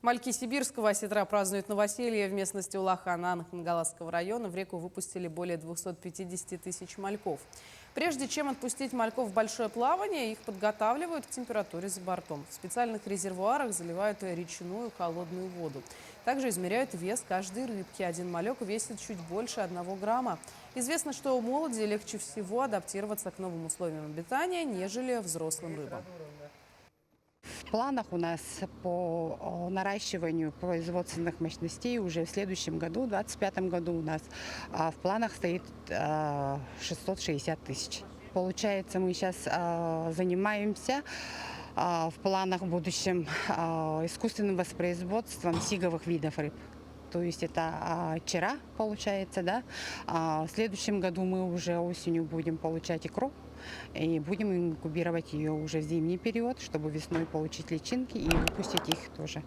Мальки сибирского осетра празднуют новоселье. В местности Улахан Хангаласского района в реку выпустили более 250 тысяч мальков. Прежде чем отпустить мальков в большое плавание, их подготавливают к температуре за бортом. В специальных резервуарах заливают речную холодную воду. Также измеряют вес каждой рыбки. Один малек весит чуть больше 1 грамма. Известно, что у молоди легче всего адаптироваться к новым условиям обитания, нежели взрослым рыбам. В планах у нас по наращиванию производственных мощностей уже в следующем году, в 2025 году у нас в планах стоит 660 тысяч. Получается, мы сейчас занимаемся в планах в будущем искусственным воспроизводством сиговых видов рыб. То есть это чера, получается, да. В следующем году мы уже осенью будем получать икру и будем инкубировать ее уже в зимний период, чтобы весной получить личинки и выпустить их тоже.